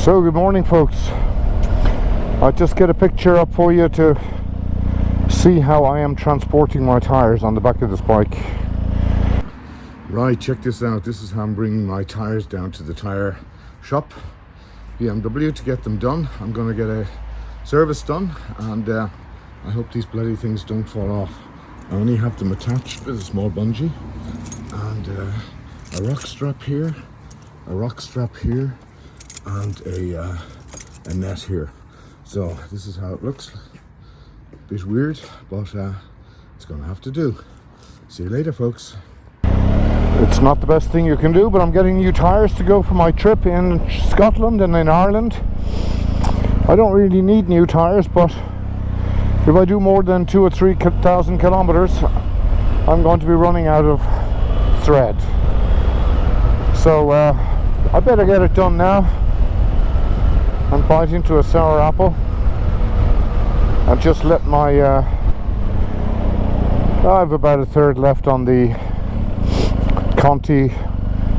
So good morning, folks. I'll just get a picture up for you to see how I am transporting my tires on the back of this bike. Right, check this out. This is how I'm bringing my tires down to the tire shop, BMW, to get them done. I'm going to get a service done, and I hope these bloody things don't fall off. I only have them attached with a small bungee and a rock strap here, and a net here. So this is how it looks. A bit weird, but it's gonna have to do. See you later, folks. It's not the best thing you can do, but I'm getting new tires to go for my trip in Scotland and in Ireland. I don't really need new tires, but if I do more than 2,000 or 3,000 kilometers, I'm going to be running out of thread. So I better get it done now and bite into a sour apple and just let my I have about a third left on the Conti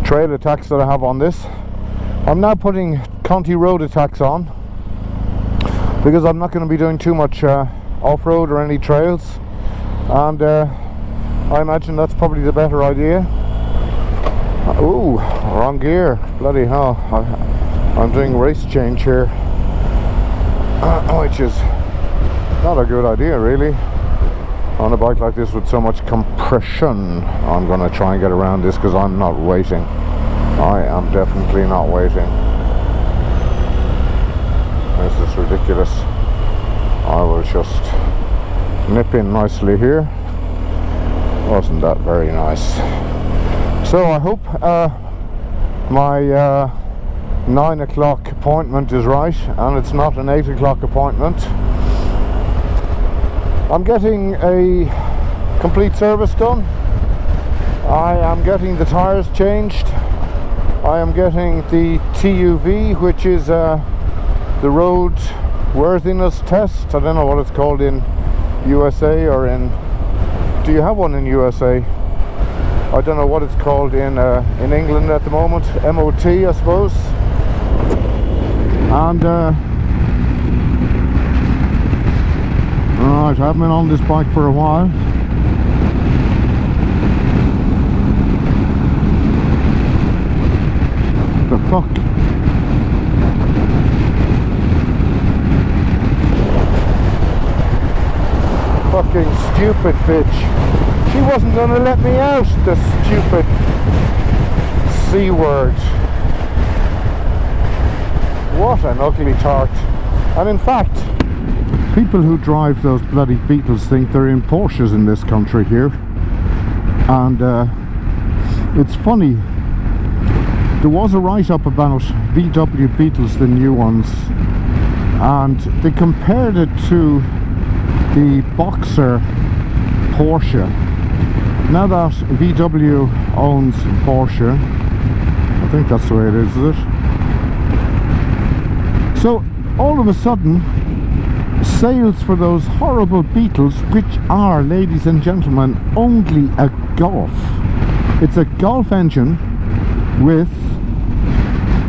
trail attacks that I have on this. I'm now putting Conti Road Attacks on because I'm not going to be doing too much off-road or any trails, and I imagine that's probably the better idea. Ooh, wrong gear, bloody hell. I'm doing race change here, which is not a good idea really on a bike like this with so much compression. I'm going to try and get around this because I'm not waiting. I am definitely not waiting. This is ridiculous. I will just nip in nicely here. Wasn't that very nice? So I hope my 9 o'clock appointment is right and it's not an 8 o'clock appointment. I'm getting a complete service done. I am getting the tires changed. I am getting the TUV, which is the road worthiness test. I don't know what it's called in USA or in... Do you have one in USA? I don't know what it's called in England at the moment. MOT, I suppose. And alright, I've been on this bike for a while. The fuck? Fucking stupid bitch. She wasn't gonna let me out, the stupid C word. What an ugly tart. And in fact, people who drive those bloody Beetles think they're in Porsches in this country here. And it's funny, there was a write-up about VW Beetles, the new ones, and they compared it to the Boxer Porsche. Now that VW owns Porsche, I think that's the way it is it? So all of a sudden, sales for those horrible Beetles, which are, ladies and gentlemen, only a Golf. It's a Golf engine with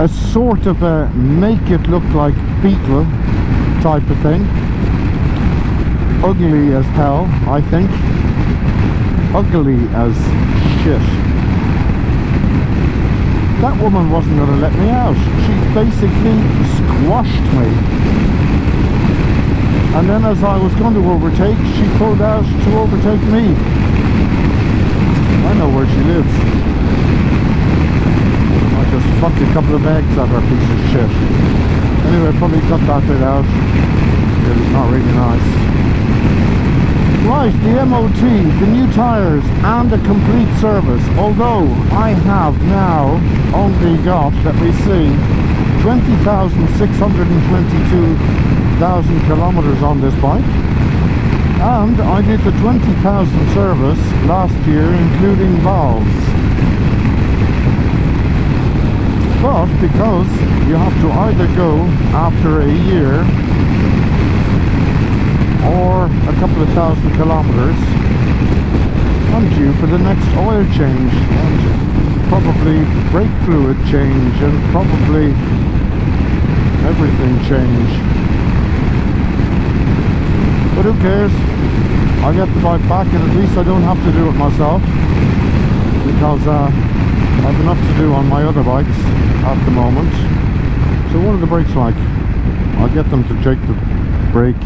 a sort of a make it look like Beetle type of thing. Ugly as hell, I think. Ugly as shit. That woman wasn't going to let me out. She basically squashed me. And then as I was going to overtake, she pulled out to overtake me. I know where she lives. I just fucked a couple of eggs at her, piece of shit. Anyway, probably cut that bit out. It was not really nice. Right, the MOT, the new tyres and a complete service. Although I have now only got, let me see, 20,622 kilometers on this bike, and I did the 20,000 service last year including valves. But because you have to either go after a year or a couple of thousand kilometers, I'm due for the next oil change and probably brake fluid change and probably everything change. But who cares? I get the bike back, and at least I don't have to do it myself, because I've enough to do on my other bikes at the moment. So what are the brakes like? I'll get them to check the brake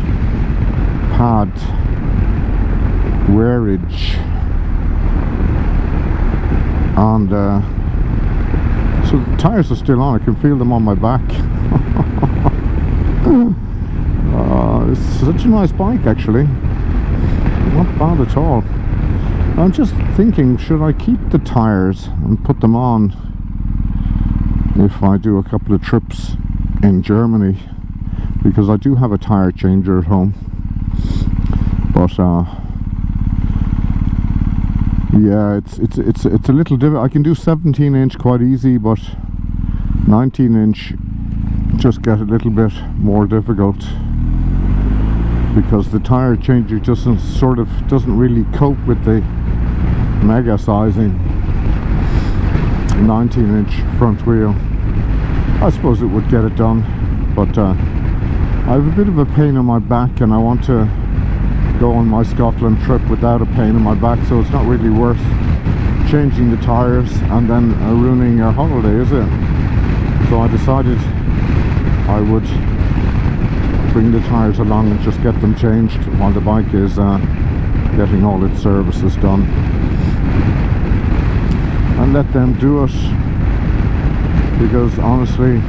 pad wearage, and so the tires are still on. I can feel them on my back. It's such a nice bike, actually. Not bad at all. I'm just thinking, should I keep the tires and put them on if I do a couple of trips in Germany, because I do have a tire changer at home. But yeah, it's a little difficult. I can do 17-inch quite easy, but 19-inch just get a little bit more difficult, because the tire changer doesn't really cope with the mega sizing 19-inch front wheel. I suppose it would get it done, but I have a bit of a pain in my back, and I want to go on my Scotland trip without a pain in my back, so it's not really worth changing the tires and then ruining your holiday, is it? So I decided I would bring the tires along and just get them changed while the bike is getting all its services done, and let them do it, because honestly,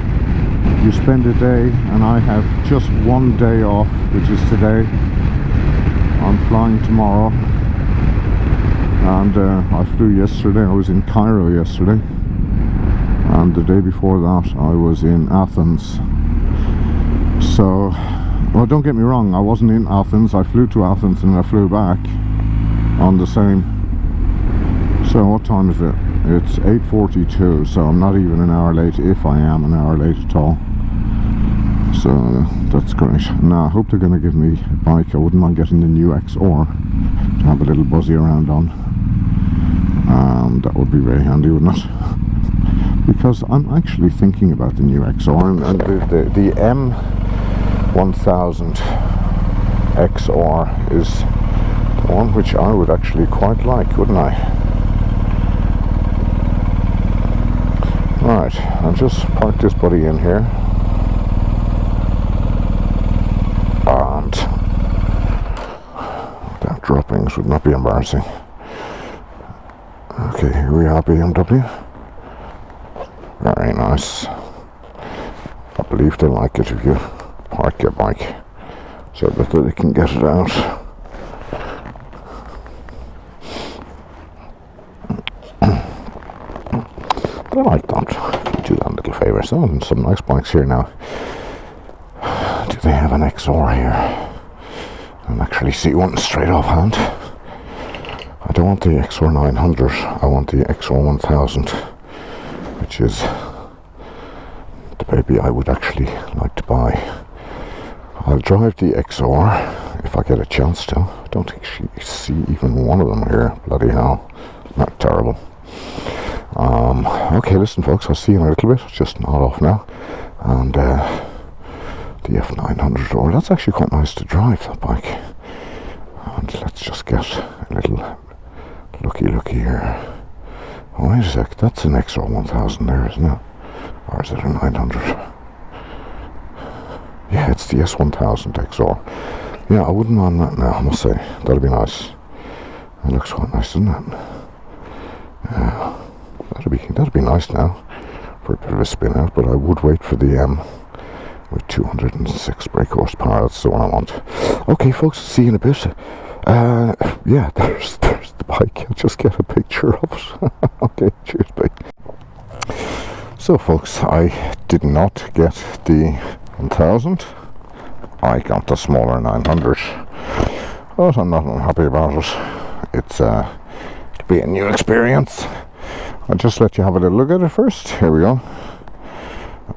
you spend a day, and I have just one day off, which is today. I'm flying tomorrow, and I flew yesterday. I was in Cairo yesterday, and the day before that I was in Athens. So, well, don't get me wrong, I wasn't in Athens. I flew to Athens and I flew back on the same. So what time is it? It's 8:42, so I'm not even an hour late, if I am an hour late at all. So that's great. Now I hope they're going to give me a bike. I wouldn't mind getting the new XR to have a little buzzy around on. That would be very handy, wouldn't it? Because I'm actually thinking about the new XR, and the M1000XR is the one which I would actually quite like, wouldn't I? Right, I'll just park this buddy in here. And that droppings would not be embarrassing. Okay, here we are, BMW. Very nice. I believe they like it if you park your bike so that they can get it out. But I like that. Do that little favour. Some nice bikes here now. Do they have an XR here? I can actually see one straight off hand. I don't want the XR 900. I want the XR 1000, which is the baby I would actually like to buy. I'll drive the XR if I get a chance to. I don't think you see even one of them here. Bloody hell. Not terrible. Okay, listen folks, I'll see you in a little bit. It's just not off now. And the F900XR, that's actually quite nice to drive, that bike. And let's just get a little looky here. Oh, wait a sec, that's an XR 1000 there, isn't it? Or is it a 900? Yeah, it's the S1000XR. Yeah, I wouldn't mind that now, I must say. That'd be nice. It looks quite nice, doesn't it? Yeah, that'd be nice now for a bit of a spin out, but I would wait for the M with 206 brake horsepower. That's the one I want. Okay folks, see you in a bit. Yeah, there's the bike. I'll just get a picture of it. Okay, cheers, bye. So folks, I did not get the 1000. I got the smaller 900, but I'm not unhappy about it. It'll be a new experience. I'll just let you have a little look at it first. Here we go.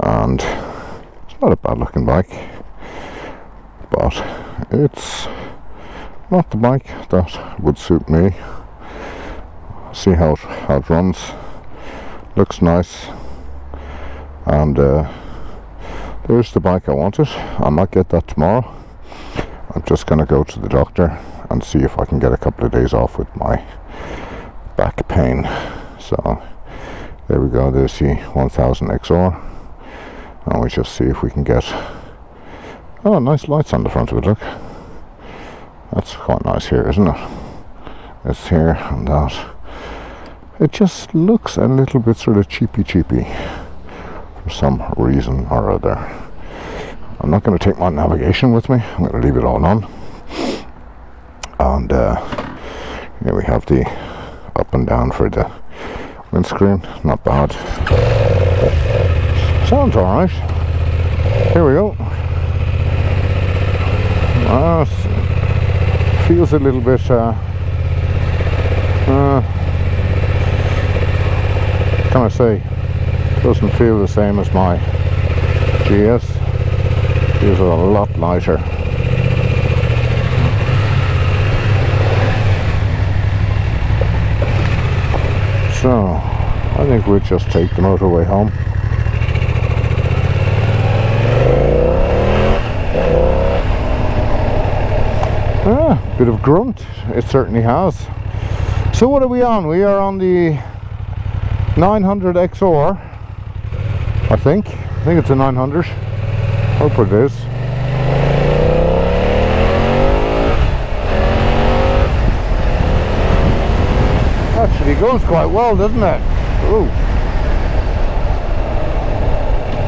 And it's not a bad looking bike, but it's not the bike that would suit me. See how it runs. Looks nice, and there's the bike I wanted. I might get that tomorrow. I'm just going to go to the doctor and see if I can get a couple of days off with my back pain. So there we go, there's the 1000XR, and we just see if we can get, oh, nice lights on the front of it, look. That's quite nice here, isn't it? It's here and that. It just looks a little bit sort of cheapy for some reason or other. I'm not going to take my navigation with me. I'm going to leave it all on. And here we have the up and down for the windscreen. Not bad. Sounds alright. Here we go. Feels a little bit can I say, doesn't feel the same as my GS. Feels a lot lighter. So I think we'll just take the motorway home. Bit of grunt, it certainly has. So what are we on? We are on the 900XR, I think it's a 900. Hope it is. Actually goes quite well, doesn't it? Ooh.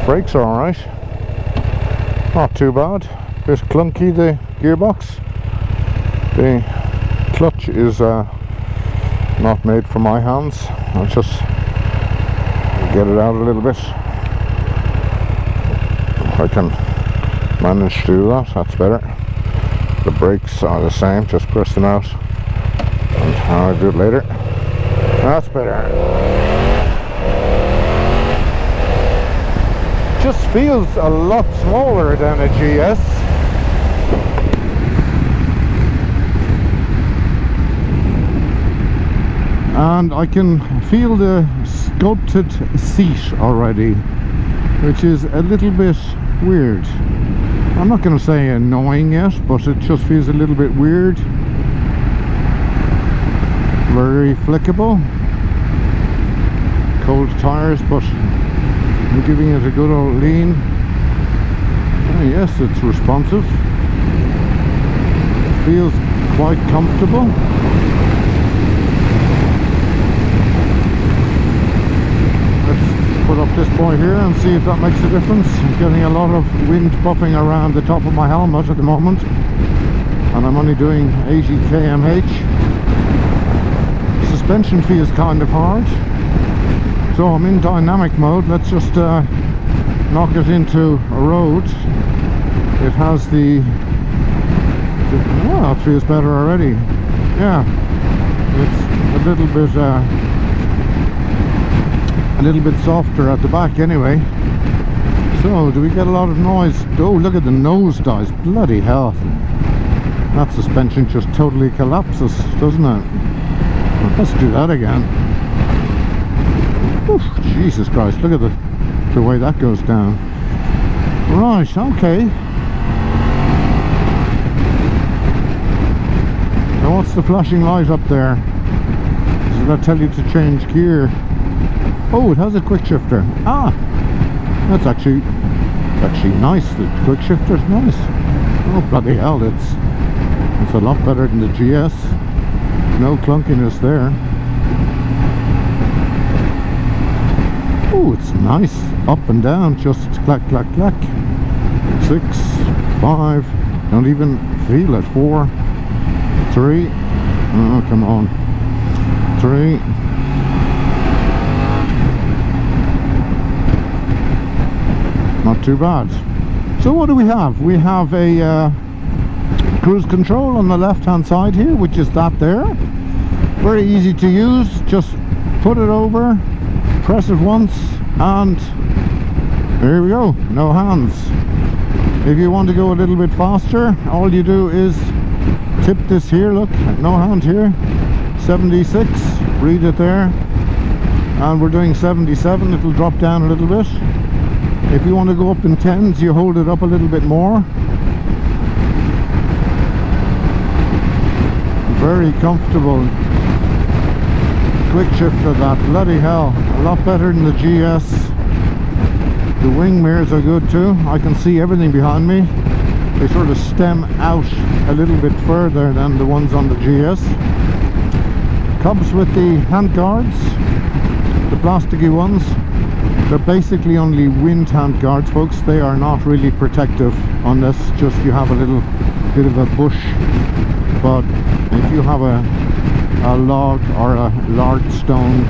Brakes are alright. Not too bad. Bit clunky, the gearbox. The clutch is not made for my hands. I'll just get it out a little bit. If I can manage to do that, that's better. The brakes are the same, just press them out. And I'll do it later. That's better. Just feels a lot smaller than a GS. And I can feel the sculpted seat already, which is a little bit weird. I'm not going to say annoying yet, but it just feels a little bit weird. Very flickable. Cold tires, but I'm giving it a good old lean. Oh, yes, it's responsive. It feels quite comfortable. Put up this point here and see if that makes a difference. I'm getting a lot of wind buffing around the top of my helmet at the moment, and I'm only doing 80 km/h. Suspension feels kind of hard, so I'm in dynamic mode. Let's just knock it into a road. It has the oh, it feels better already. Yeah, it's a little bit softer at the back anyway. So do we get a lot of noise? Oh, look at the nose dives, bloody hell. That suspension just totally collapses, doesn't it? Let's do that again. Oof, Jesus Christ, look at the way that goes down. Right, okay. Now what's the flashing light up there? Does that tell you to change gear? Oh, it has a quick shifter. Ah, that's actually nice. The quick shifter's nice. Oh, bloody hell, it's a lot better than the GS. No clunkiness there. Oh, it's nice. Up and down, just clack, clack, clack. 6, 5, don't even feel it. 4, 3. Oh, come on. 3. Not too bad. So what do we have? We have a cruise control on the left hand side here, which is that there. Very easy to use. Just put it over, press it once, and there we go. No hands. If you want to go a little bit faster, all you do is tip this here. Look, no hand here. 76, read it there, and we're doing 77. It'll drop down a little bit. If you want to go up in 10s, you hold it up a little bit more. Very comfortable. Quick shifter, that, bloody hell, a lot better than the GS. The wing mirrors are good too. I can see everything behind me. They sort of stem out a little bit further than the ones on the GS. Comes with the hand guards, the plasticky ones. They're basically only wind hand guards, folks. They are not really protective unless just you have a little bit of a bush. But if you have a log or a large stone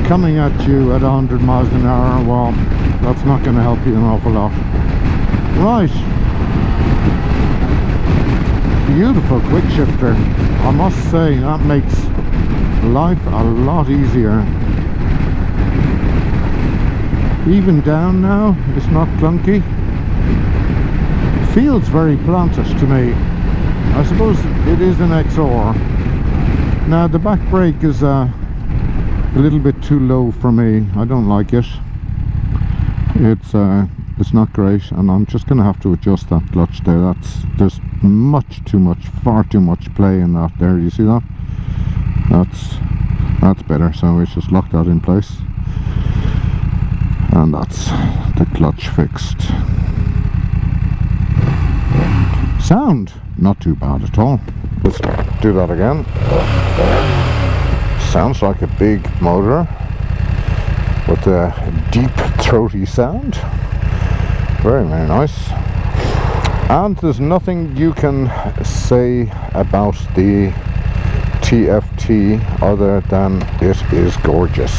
coming at you at 100 miles an hour, well, that's not going to help you an awful lot. Right. Beautiful quick shifter. I must say that makes life a lot easier. Even down now, it's not clunky. Feels very plantish to me. I suppose it is an XR. Now the back brake is a little bit too low for me. I don't like it. It's not great, and I'm just going to have to adjust that clutch there. There's far too much play in that there. You see that? That's better. So we just lock that in place, and that's the clutch fixed. Sound not too bad at all. Let's do that again. Sounds like a big motor with a deep throaty sound. Very, very nice. And there's nothing you can say about the TFT other than it is gorgeous.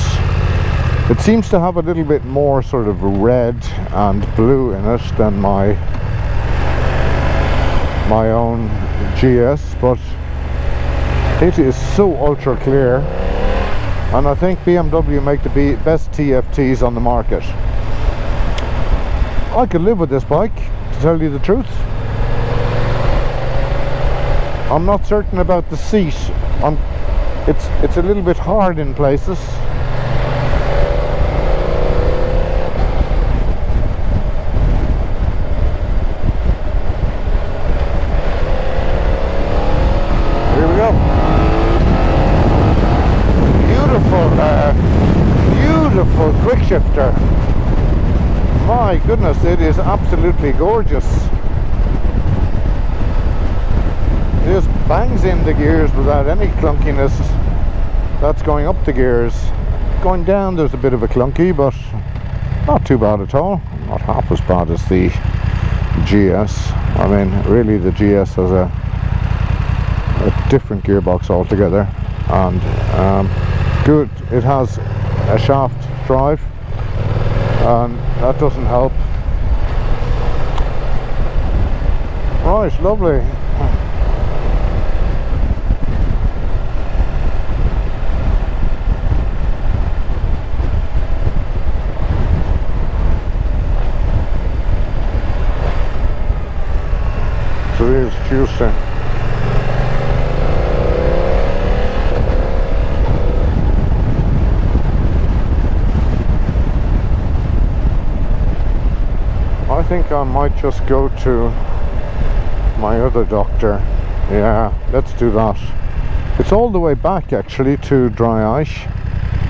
It seems to have a little bit more sort of red and blue in it than my own GS, but it is so ultra clear, and I think BMW make the best TFTs on the market. I could live with this bike, to tell you the truth. I'm not certain about the seat. It's a little bit hard in places. Here we go. Beautiful quick shifter. My goodness, it is absolutely gorgeous. It just bangs in the gears without any clunkiness. That's going up the gears. Going down, there's a bit of a clunky, but not too bad at all. Not half as bad as the GS. I mean, really, the GS has a different gearbox altogether, and good. It has a shaft drive, and that doesn't help. Right, lovely. So here's Tuesday. I think I might just go to my other doctor. Yeah, let's do that. It's all the way back actually to Dry Ice.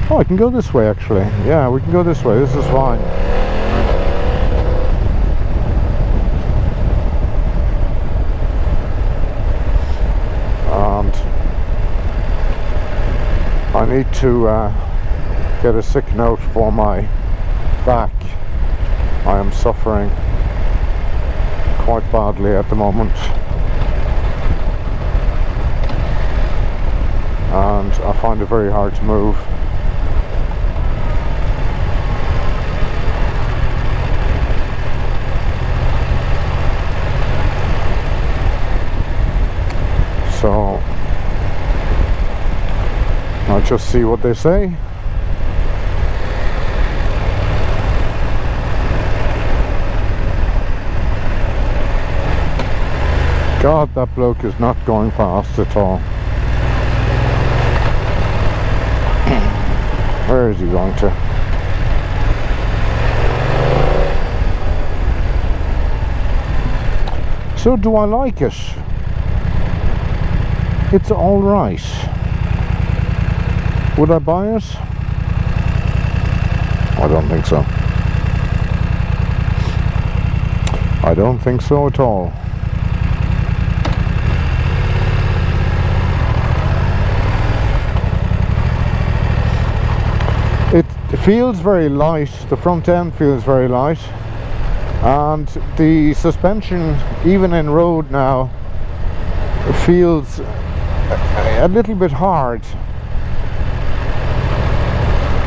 Oh, I can go this way actually. Yeah, we can go this way. This is fine. And I need to get a sick note for my back. I am suffering quite badly at the moment, and I find it very hard to move. So I'll just see what they say. God, that bloke is not going fast at all. Where is he going to? So do I like it? It's all right. Would I buy it? I don't think so. I don't think so at all. It feels very light. The front end feels very light, and the suspension, even in road now, feels a little bit hard,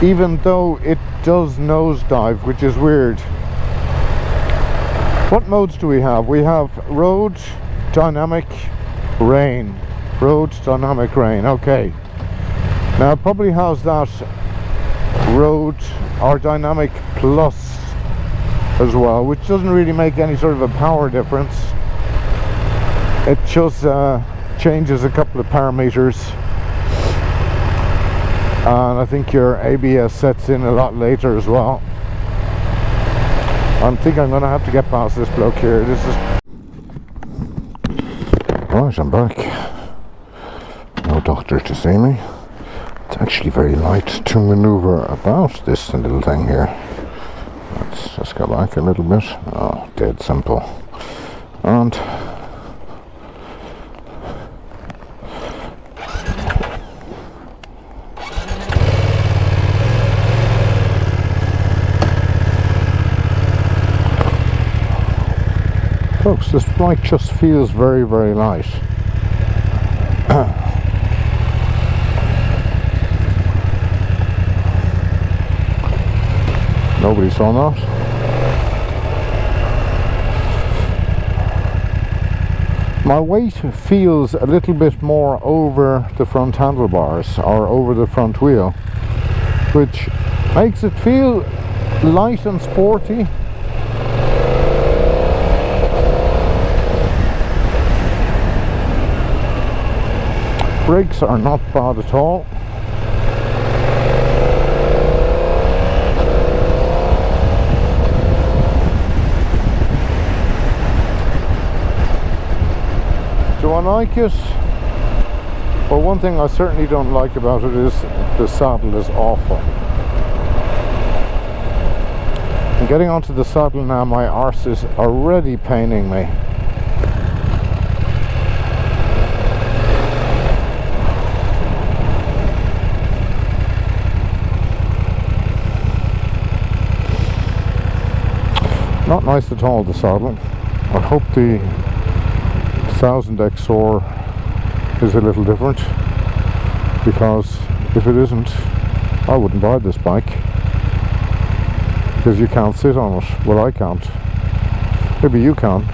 even though it does nosedive, which is weird. What modes do we have? We have road, dynamic, rain. Road, dynamic, rain. Okay. Now it probably has that road or dynamic plus as well, which doesn't really make any sort of a power difference. It just changes a couple of parameters, and I think your ABS sets in a lot later as well. I think I'm going to have to get past this bloke here. This is right. I'm back. No doctor to see me. It's actually very light to maneuver about this little thing here. Let's just go back a little bit. Oh, dead simple. And folks, this bike just feels very, very light. Nobody saw that. My weight feels a little bit more over the front handlebars or over the front wheel, which makes it feel light and sporty. Brakes are not bad at all. Do I like it? Well, one thing I certainly don't like about it is the saddle is awful. And getting onto the saddle now, my arse is already paining me. Not nice at all, the saddle. I hope the 1000XR is a little different, because if it isn't, I wouldn't buy this bike, because you can't sit on it. Well, I can't. Maybe you can.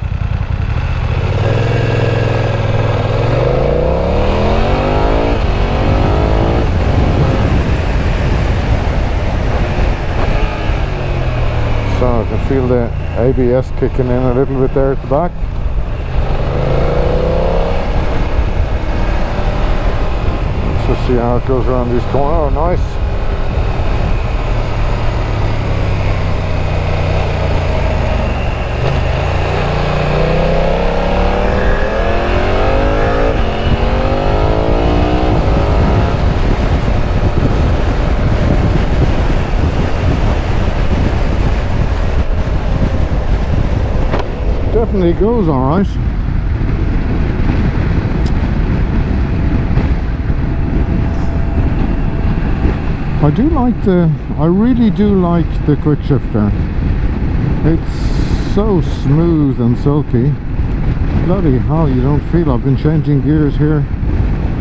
So I can feel the ABS kicking in a little bit there at the back. Let's just see how it goes around these corners. Oh, nice. Definitely goes all right. I really do like the quick shifter. It's so smooth and silky. Bloody hell, you don't feel. I've been changing gears here,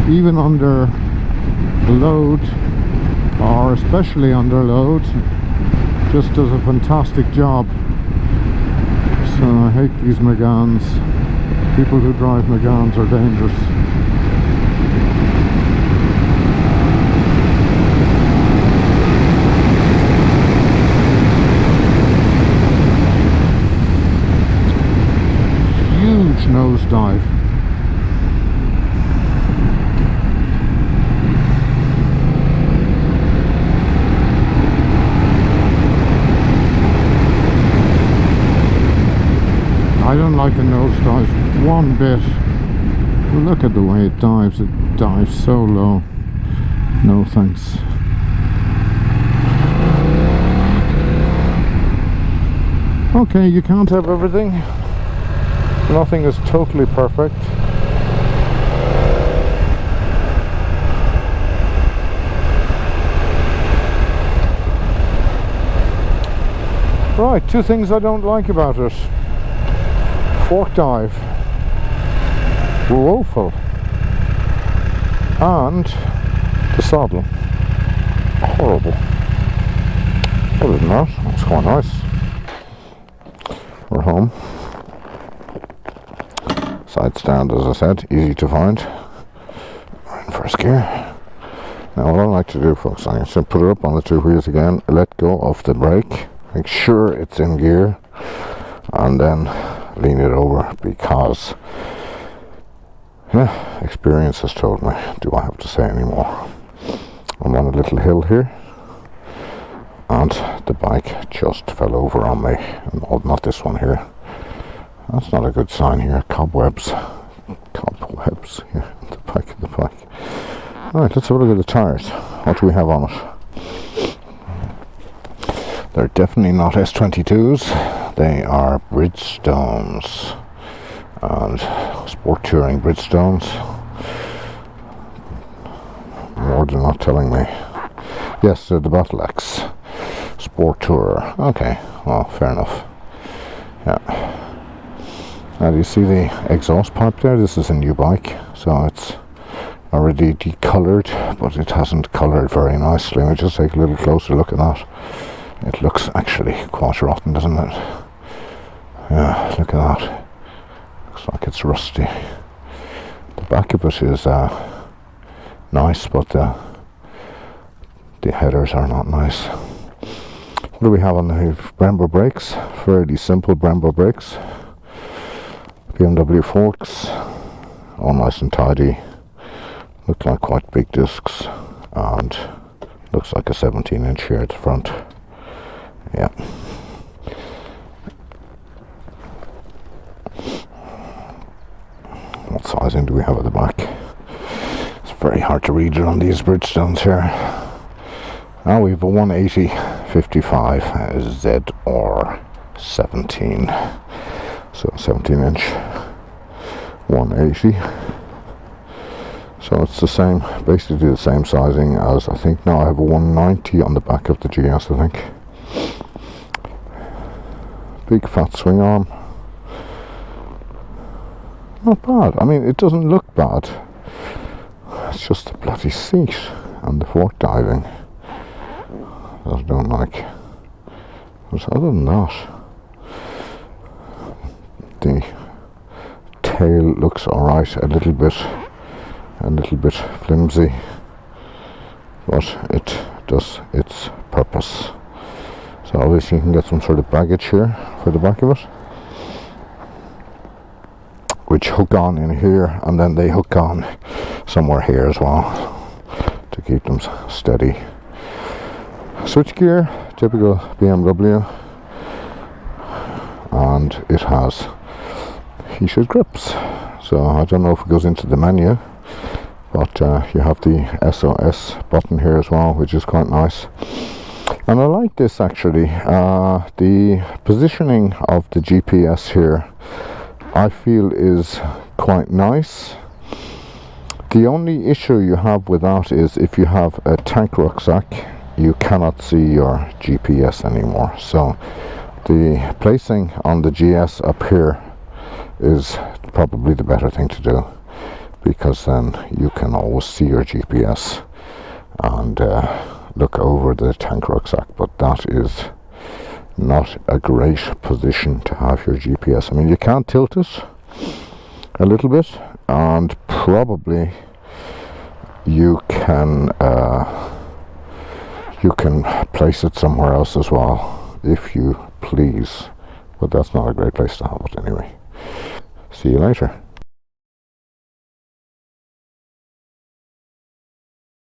even under load, or especially under load. Just does a fantastic job. So I hate these Megans. People who drive Megans are dangerous. Huge nosedive. I I don't like the nose dives one bit. Look at the way it dives so low. No thanks. Okay, you can't have everything. Nothing is totally perfect. Right, two things I don't like about it. Fork dive, woeful, and the saddle, horrible. Other than that, it's quite nice. We're home. Side stand, as I said, easy to find. We're in first gear. Now what I like to do, folks, I'm going to put it up on the two wheels again, let go of the brake, make sure it's in gear, and then lean it over, because experience has told me, do I have to say any more? I'm on a little hill here, and the bike just fell over on me. No, not this one here. That's not a good sign here. Cobwebs here at the back of the bike. Alright, let's have a look at the tyres. What do we have on it? They're definitely not S22s. They are Bridgestones, and sport touring Bridgestones. More than not telling me. Yes, they're the Battle X Sport Tourer. Okay, well, fair enough. Yeah. Now, do you see the exhaust pipe there? This is a new bike, so it's already decolored, but it hasn't colored very nicely. Let me just take a little closer look at that. It looks actually quite rotten, doesn't it? Yeah, look at that. Looks like it's rusty. The back of it is nice, but the headers are not nice. What do we have on the Brembo brakes? Fairly simple Brembo brakes. BMW forks, all nice and tidy. Look like quite big discs, and looks like a 17-inch here at the front. Yeah. What sizing do we have at the back? It's very hard to read it on these Bridgestones here. Now we have a 180/55 ZR 17. So 17-inch 180. So it's the same, basically the same sizing as, I think now I have a 190 on the back of the GS, I think. Big fat swing arm. Not bad. I mean, it doesn't look bad. It's just the bloody seat and the fork diving that I don't like. But other than that, the tail looks alright, a little bit flimsy, but it does its purpose. So obviously you can get some sort of baggage here for the back of it, which hook on in here, and then they hook on somewhere here as well to keep them steady. Switch gear, typical BMW, and it has heated grips. So I don't know if it goes into the menu, but you have the SOS button here as well, which is quite nice. And I like this actually. The positioning of the GPS here, I feel, is quite nice. The only issue you have with that is if you have a tank rucksack, you cannot see your GPS anymore. So the placing on the GS up here is probably the better thing to do, because then you can always see your GPS and look over the tank rucksack. But that is not a great position to have your GPS. I mean, you can tilt it a little bit, and probably you can place it somewhere else as well if you please, but that's not a great place to have it anyway. See you later.